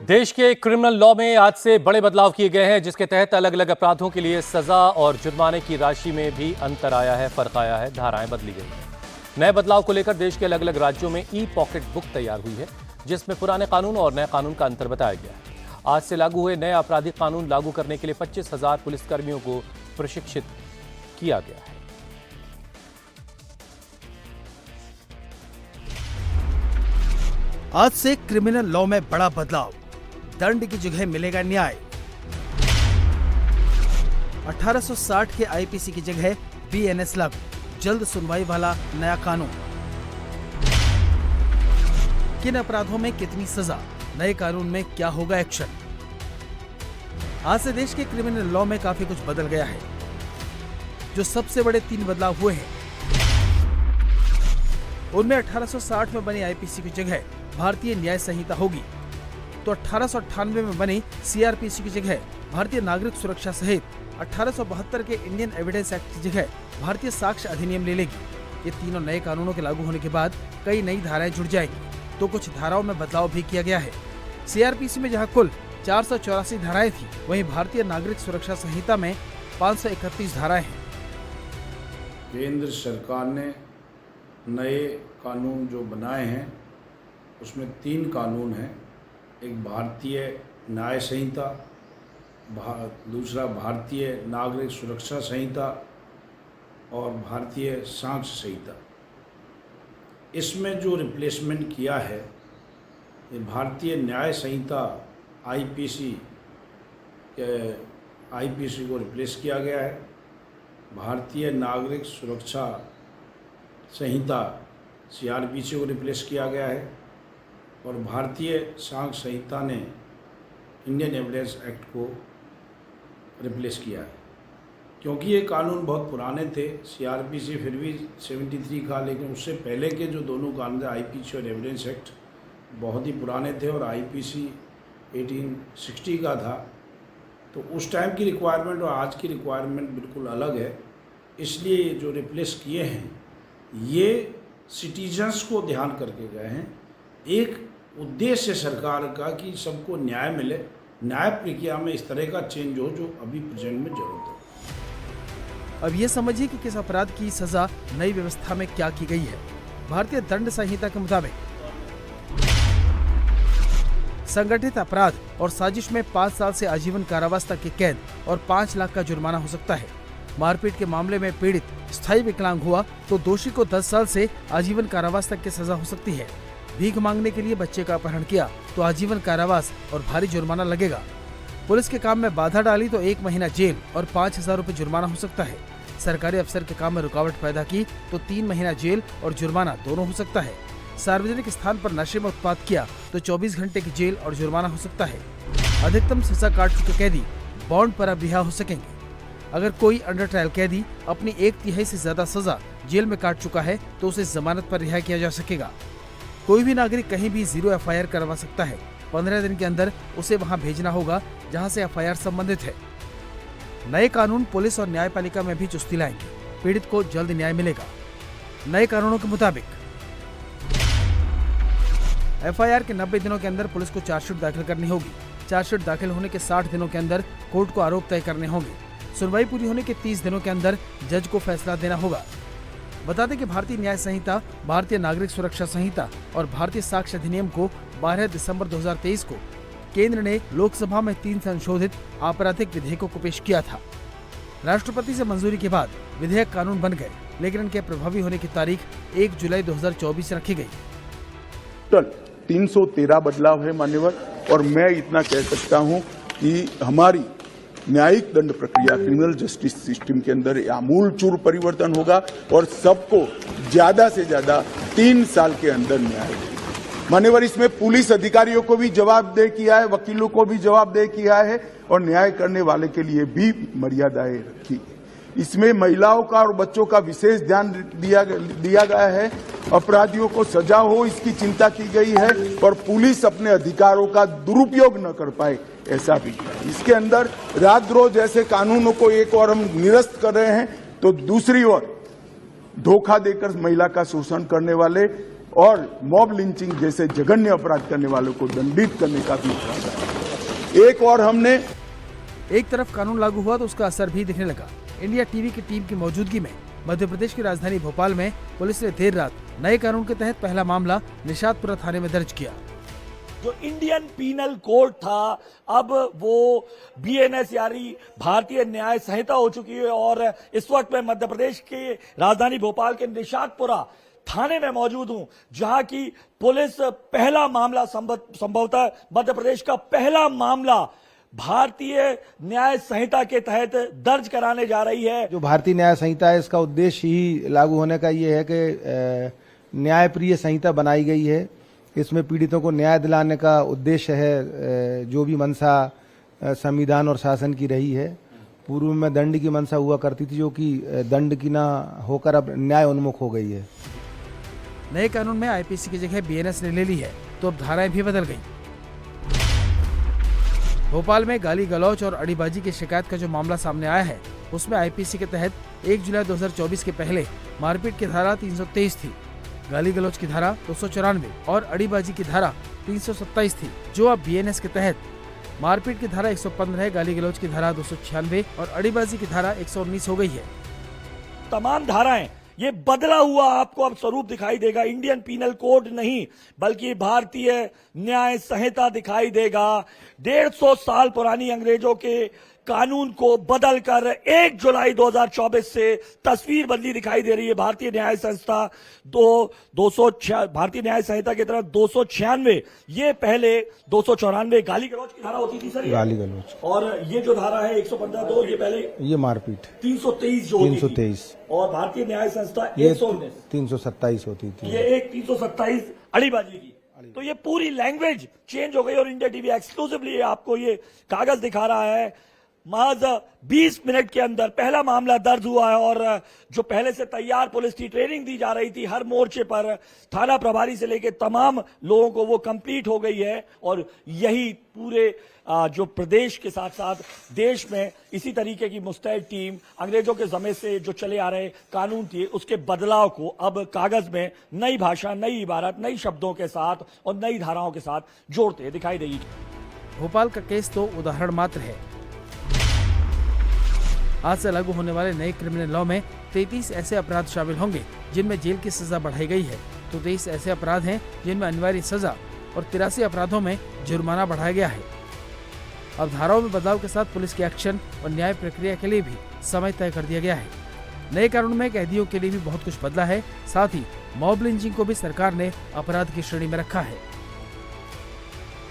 देश के criminal law में आज से बड़े बदलाव किए गए हैं, जिसके तहत अलग अलग अपराधों के लिए सजा और जुर्माने की राशि में भी अंतर आया है, फर्क आया है, धाराएं बदली गई हैं। नए बदलाव को लेकर देश के अलग अलग राज्यों में ई पॉकेट बुक तैयार हुई है, जिसमें पुराने कानून और नए कानून का अंतर बताया गया है। आज से लागू हुए नए आपराधिक कानून लागू करने के लिए 25,000 पुलिसकर्मियों को प्रशिक्षित किया गया है। आज से क्रिमिनल लॉ में बड़ा बदलाव, दंड की जगह मिलेगा न्याय। 1860 के आईपीसी की जगह बीएनएस लागू, जल्द सुनवाई वाला नया कानून। किन अपराधों में कितनी सजा, नए कानून में क्या होगा एक्शन। आज से देश के क्रिमिनल लॉ में काफी कुछ बदल गया है। जो सबसे बड़े 3 बदलाव हुए हैं, उनमें 1860 में बनी आईपीसी की जगह भारतीय न्याय संहिता होगी, तो 1898 में बनी सीआरपीसी की जगह भारतीय नागरिक सुरक्षा सहित 1872 के इंडियन एविडेंस एक्ट की जगह भारतीय साक्ष्य अधिनियम ले लेगी। ये तीनों नए कानूनों के लागू होने के बाद कई नई धाराएं जुड़ जाएंगी, तो कुछ धाराओं में बदलाव भी किया गया है। सीआरपीसी में जहां कुल 484 धाराएं थी, वहीं भारतीय नागरिक सुरक्षा संहिता में 531 धाराएं हैं। केंद्र सरकार ने नए कानून जो बनाए हैं, उसमें 3 कानून हैं। एक भारतीय न्याय संहिता, दूसरा भारतीय नागरिक सुरक्षा संहिता और भारतीय साक्ष्य संहिता। इसमें जो रिप्लेसमेंट किया है, ये भारतीय न्याय संहिता आईपीसी को रिप्लेस किया गया है। भारतीय नागरिक सुरक्षा संहिता सीआरपीसी को रिप्लेस किया गया है और भारतीय साक्ष्य संहिता ने इंडियन एविडेंस एक्ट को रिप्लेस किया है। क्योंकि ये कानून बहुत पुराने थे, सीआरपीसी फिर भी 73 का, लेकिन उससे पहले के जो दोनों कानून थे आईपीसी और एविडेंस एक्ट बहुत ही पुराने थे और आईपीसी 1860 का था। तो उस टाइम की रिक्वायरमेंट और आज की रिक्वायरमेंट बिल्कुल अलग है। इसलिए जो रिप्लेस किए हैं, ये सिटीजन्स को ध्यान करके गए हैं। एक उद्देश्य सरकार का कि सबको न्याय मिले, न्याय प्रक्रिया में इस तरह का चेंज हो जो अभी प्रेजेंट में जरूरत है। अब ये समझिए कि किस अपराध की सजा नई व्यवस्था में क्या की गई है। भारतीय दंड संहिता के मुताबिक संगठित अपराध और साजिश में 5 साल से आजीवन कारावास तक की कैद और 5 लाख का जुर्माना हो सकता है। मारपीट के मामले में पीड़ित स्थायी विकलांग हुआ तो दोषी को 10 साल से आजीवन कारावास तक की सजा हो सकती है। भीख मांगने के लिए बच्चे का अपहरण किया तो आजीवन कारावास और भारी जुर्माना लगेगा। पुलिस के काम में बाधा डाली तो 1 महीना जेल और 5,000 रुपए जुर्माना हो सकता है। सरकारी अफसर के काम में रुकावट पैदा की तो 3 महीना जेल और जुर्माना दोनों हो सकता है। सार्वजनिक स्थान पर नशे में उत्पात किया तो 24 घंटे की जेल और जुर्माना हो सकता है। अधिकतम सजा काट चुके कैदी बॉन्ड पर अब रिहा हो सकेंगे। अगर कोई अंडर ट्रायल कैदी अपनी 1/3 से ज्यादा सजा जेल में काट चुका है तो उसे जमानत पर रिहा किया जा सकेगा। कोई भी नागरिक कहीं भी 0 एफआईआर करवा सकता है। 15 दिन के अंदर उसे वहां भेजना होगा जहां से एफआईआर संबंधित है। नए कानून पुलिस और न्यायपालिका में भी चुस्ती लाएंगे। पीड़ित को जल्द न्याय मिलेगा। नए कानूनों के मुताबिक एफआईआर के 90 दिनों के अंदर पुलिस को चार्जशीट दाखिल करनी होगी। चार्जशीट दाखिल होने के 60 दिनों के अंदर कोर्ट को आरोप तय करने होंगे। सुनवाई पूरी होने के 30 दिनों के अंदर जज को फैसला देना होगा। बता दें कि भारतीय न्याय संहिता, भारतीय नागरिक सुरक्षा संहिता और भारतीय साक्ष्य अधिनियम को 12 दिसंबर 2023 को केंद्र ने लोकसभा में 3 संशोधित आपराधिक विधेयकों को पेश किया था। राष्ट्रपति से मंजूरी के बाद विधेयक कानून बन गए, लेकिन इनके प्रभावी होने की तारीख 1 जुलाई 2024 रखी गई। 313 बदलाव है मान्यवर, और मैं इतना कह सकता हूं कि हमारी न्यायिक दंड प्रक्रिया, क्रिमिनल जस्टिस सिस्टम के अंदर आमूलचूल परिवर्तन होगा और सबको ज्यादा से ज्यादा 3 साल के अंदर न्याय मान्यवर। इसमें पुलिस अधिकारियों को भी जवाबदेह किया है, वकीलों को भी जवाबदेह किया है और न्याय करने वाले के लिए भी मर्यादाएं रखी। इसमें महिलाओं का और बच्चों का विशेष ध्यान दिया गया है। अपराधियों को सजा हो, इसकी चिंता की गई है और पुलिस अपने अधिकारों का दुरुपयोग न कर पाए, ऐसा भी किया। इसके अंदर राजद्रोह जैसे कानूनों को एक और हम निरस्त कर रहे हैं, तो दूसरी ओर धोखा देकर महिला का शोषण करने वाले और मॉब लिंचिंग जैसे जघन्य अपराध करने वालों को दंडित करने का भी प्रावधान है। एक और हमने एक तरफ कानून लागू हुआ तो उसका असर भी दिखने लगा। इंडिया टीवी की टीम की मौजूदगी में मध्य प्रदेश की राजधानी भोपाल में पुलिस ने देर रात नए कानून के तहत पहला मामला निशातपुरा थाने में दर्ज किया। जो इंडियन पीनल कोड था अब वो बीएनएस यानी भारतीय न्याय संहिता हो चुकी है और इस वक्त मैं मध्य प्रदेश के राजधानी भोपाल के निशातपुरा थाने में मौजूद हूं, जहां की पुलिस पहला मामला संभवतः मध्य प्रदेश का पहला मामला भारतीय न्याय संहिता के तहत दर्ज कराने जा रही है। जो भारतीय न्याय संहिता है इसका उद्देश्य ही लागू होने का ये है कि न्यायप्रिय संहिता बनाई गई है। इसमें पीड़ितों को न्याय दिलाने का उद्देश्य है, जो भी मंशा संविधान और शासन की रही है। पूर्व में दंड की मंशा हुआ करती थी, जो कि दंड की ना होकर अब न्याय उन्मुख हो गई है। नए कानून में आईपीसी की जगह बीएनएस ने ले ली है तो अब धाराएं भी बदल गई। भोपाल में गाली गलौज और अड़ीबाजी की शिकायत का जो मामला सामने आया है उसमें आईपीसी के तहत 1 जुलाई 2024 के पहले मारपीट की धारा 323 थी, गाली गलौज की धारा 294 और अड़ीबाजी की धारा 327 थी, जो अब बीएनएस के तहत मारपीट की धारा 115, गाली गलौज की धारा 296 और अड़ीबाजी की धारा 119 हो गई है। तमाम धाराएं ये बदला हुआ आपको अब स्वरूप दिखाई देगा। इंडियन पीनल कोड नहीं बल्कि भारतीय न्याय संहिता दिखाई देगा। 150 साल पुरानी अंग्रेजों के कानून को बदलकर 1 जुलाई 2024 से तस्वीर बदली दिखाई दे रही है। भारतीय न्याय संस्था भारतीय न्याय संहिता की तरफ 296, ये पहले 294 गाली गलौज की धारा होती थी सर, गाली गलौज, और ये जो धारा है 115(2) ये पहले ये मारपीट 323 जो होती थी, 323 और भारतीय न्याय संस्था 119 327 होती थी, ये एक 327 अड़ीबाजी की। तो ये पूरी लैंग्वेज चेंज हो गई और इंडिया टीवी एक्सक्लूसिवली आपको ये कागज दिखा रहा है। महज 20 मिनट के अंदर पहला मामला दर्ज हुआ है और जो पहले से तैयार पुलिस की ट्रेनिंग दी जा रही थी हर मोर्चे पर, थाना प्रभारी से लेकर तमाम लोगों को, वो कंप्लीट हो गई है। और यही पूरे जो प्रदेश के साथ साथ देश में इसी तरीके की मुस्तैद टीम अंग्रेजों के समय से जो चले आ रहे कानून थे उसके बदलाव को अब कागज में नई भाषा, नई इबारत, नई शब्दों के साथ और नई धाराओं के साथ जोड़ते दिखाई देगी। भोपाल का केस तो उदाहरण मात्र है। आज से लागू होने वाले नए क्रिमिनल लॉ में 33 ऐसे अपराध शामिल होंगे जिनमें जेल की सजा बढ़ाई गई है, तो 23 ऐसे अपराध हैं जिनमें अनिवार्य सजा और 83 अपराधों में जुर्माना बढ़ाया गया है। अब धाराओं में बदलाव के साथ पुलिस के एक्शन और न्याय प्रक्रिया के लिए भी समय तय कर दिया गया है। नए कानून में कैदियों के लिए भी बहुत कुछ बदला है, साथ ही मॉब लिंचिंग को भी सरकार ने अपराध की श्रेणी में रखा है।